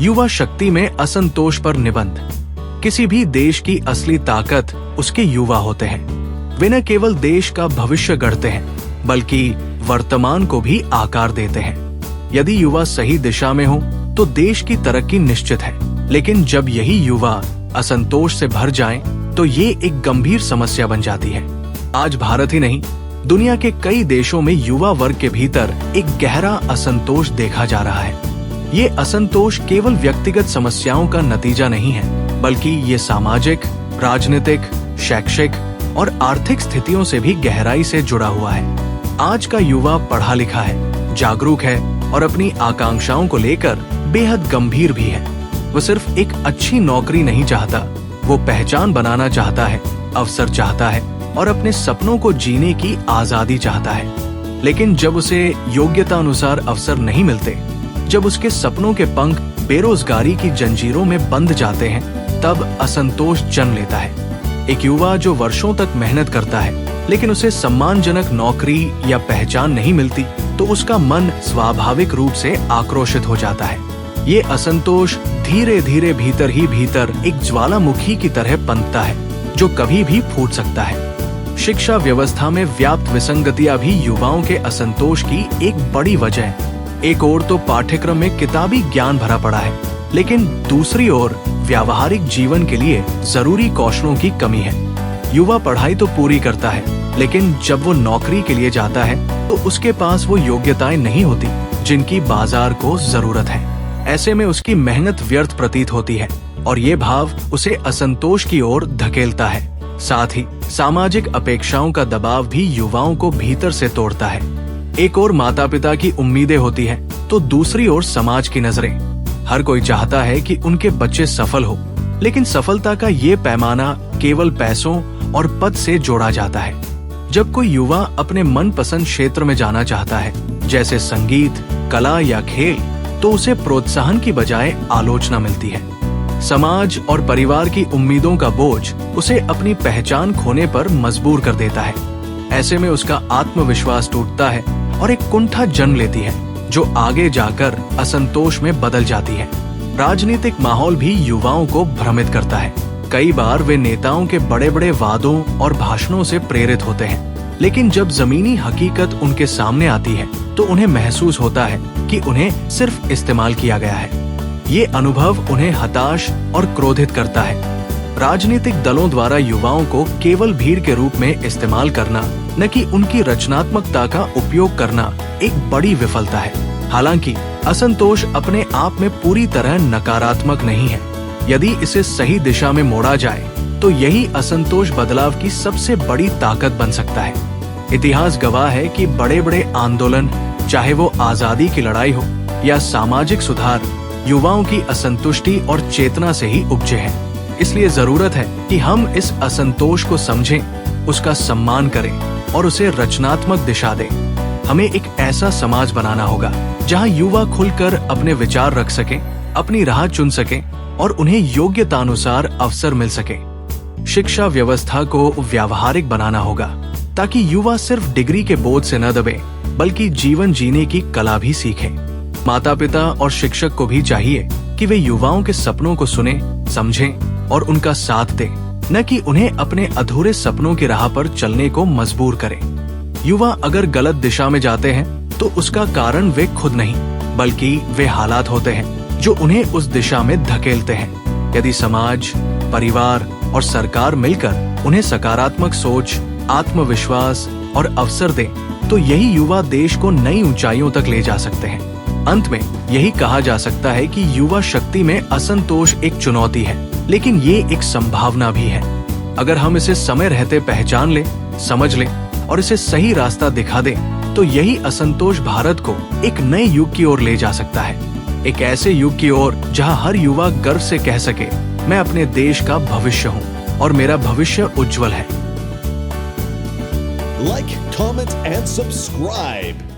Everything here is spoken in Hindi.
युवा शक्ति में असंतोष पर निबंध। किसी भी देश की असली ताकत उसके युवा होते हैं। वे न केवल देश का भविष्य गढ़ते हैं बल्कि वर्तमान को भी आकार देते हैं। यदि युवा सही दिशा में हो तो देश की तरक्की निश्चित है, लेकिन जब यही युवा असंतोष से भर जाएं, तो ये एक गंभीर समस्या बन जाती है। आज भारत ही नहीं, दुनिया के कई देशों में युवा वर्ग के भीतर एक गहरा असंतोष देखा जा रहा है। ये असंतोष केवल व्यक्तिगत समस्याओं का नतीजा नहीं है, बल्कि ये सामाजिक, राजनीतिक, शैक्षिक और आर्थिक स्थितियों से भी गहराई से जुड़ा हुआ है। आज का युवा पढ़ा लिखा है, जागरूक है और अपनी आकांक्षाओं को लेकर बेहद गंभीर भी है। वो सिर्फ एक अच्छी नौकरी नहीं चाहता, वो पहचान बनाना चाहता है, अवसर चाहता है और अपने सपनों को जीने की आजादी चाहता है। लेकिन जब उसे योग्यता अनुसार अवसर नहीं मिलते, जब उसके सपनों के पंख बेरोजगारी की जंजीरों में बंध जाते हैं, तब असंतोष जन्म लेता है। एक युवा जो वर्षों तक मेहनत करता है, लेकिन उसे सम्मानजनक नौकरी या पहचान नहीं मिलती, तो उसका मन स्वाभाविक रूप से आक्रोशित हो जाता है। ये असंतोष धीरे धीरे भीतर ही भीतर एक ज्वालामुखी की तरह पनपता है, जो कभी भी फूट सकता है। शिक्षा व्यवस्था में व्याप्त विसंगतियां भी युवाओं के असंतोष की एक बड़ी वजह है। एक ओर तो पाठ्यक्रम में किताबी ज्ञान भरा पड़ा है, लेकिन दूसरी ओर व्यावहारिक जीवन के लिए जरूरी कौशलों की कमी है। युवा पढ़ाई तो पूरी करता है, लेकिन जब वो नौकरी के लिए जाता है तो उसके पास वो योग्यताएं नहीं होती जिनकी बाजार को जरूरत है। ऐसे में उसकी मेहनत व्यर्थ प्रतीत होती है और ये भाव उसे असंतोष की ओर धकेलता है। साथ ही सामाजिक अपेक्षाओं का दबाव भी युवाओं को भीतर से तोड़ता है। एक ओर माता पिता की उम्मीदें होती हैं, तो दूसरी ओर समाज की नजरें। हर कोई चाहता है कि उनके बच्चे सफल हो, लेकिन सफलता का ये पैमाना केवल पैसों और पद से जोड़ा जाता है। जब कोई युवा अपने मनपसंद क्षेत्र में जाना चाहता है, जैसे संगीत, कला या खेल, तो उसे प्रोत्साहन की बजाय आलोचना मिलती है। समाज और परिवार की उम्मीदों का बोझ उसे अपनी पहचान खोने पर मजबूर कर देता है। ऐसे में उसका आत्मविश्वास टूटता है और एक कुंठा जन्म लेती है, जो आगे जाकर असंतोष में बदल जाती है। राजनीतिक माहौल भी युवाओं को भ्रमित करता है। कई बार वे नेताओं के बड़े बड़े वादों और भाषणों से प्रेरित होते हैं, लेकिन जब जमीनी हकीकत उनके सामने आती है, तो उन्हें महसूस होता है कि उन्हें सिर्फ इस्तेमाल किया गया है। ये अनुभव उन्हें हताश और क्रोधित करता है। राजनीतिक दलों द्वारा युवाओं को केवल भीड़ के रूप में इस्तेमाल करना, न कि उनकी रचनात्मकता का उपयोग करना, एक बड़ी विफलता है। हालांकि असंतोष अपने आप में पूरी तरह नकारात्मक नहीं है। यदि इसे सही दिशा में मोड़ा जाए, तो यही असंतोष बदलाव की सबसे बड़ी ताकत बन सकता है। इतिहास गवाह है कि बड़े बड़े आंदोलन, चाहे वो आजादी की लड़ाई हो या सामाजिक सुधार, युवाओं की असंतुष्टि और चेतना से ही उपजे हैं। इसलिए जरूरत है कि हम इस असंतोष को समझें, उसका सम्मान करें और उसे रचनात्मक दिशा दें। हमें एक ऐसा समाज बनाना होगा जहां युवा खुलकर अपने विचार रख सकें, अपनी राह चुन सकें और उन्हें योग्यतानुसार अवसर मिल सके। शिक्षा व्यवस्था को व्यावहारिक बनाना होगा, ताकि युवा सिर्फ डिग्री के बोझ से न दबे, बल्कि जीवन जीने की कला भी सीखे। माता पिता और शिक्षक को भी चाहिए कि वे युवाओं के सपनों को सुने, समझें और उनका साथ दें, न कि उन्हें अपने अधूरे सपनों की राह पर चलने को मजबूर करें। युवा अगर गलत दिशा में जाते हैं, तो उसका कारण वे खुद नहीं, बल्कि वे हालात होते हैं जो उन्हें उस दिशा में धकेलते हैं। यदि समाज, परिवार और सरकार मिलकर उन्हें सकारात्मक सोच, आत्मविश्वास और अवसर दें, तो यही युवा देश को नई ऊंचाइयों तक ले जा सकते हैं। अंत में यही कहा जा सकता है कि युवा शक्ति में असंतोष एक चुनौती है, लेकिन ये एक संभावना भी है। अगर हम इसे समय रहते पहचान लें, समझ लें और इसे सही रास्ता दिखा दें, तो यही असंतोष भारत को एक नए युग की ओर ले जा सकता है। एक ऐसे युग की ओर जहां हर युवा गर्व से कह सके, मैं अपने देश का भविष्य हूं और मेरा भविष्य उज्जवल है। Like, comment and subscribe.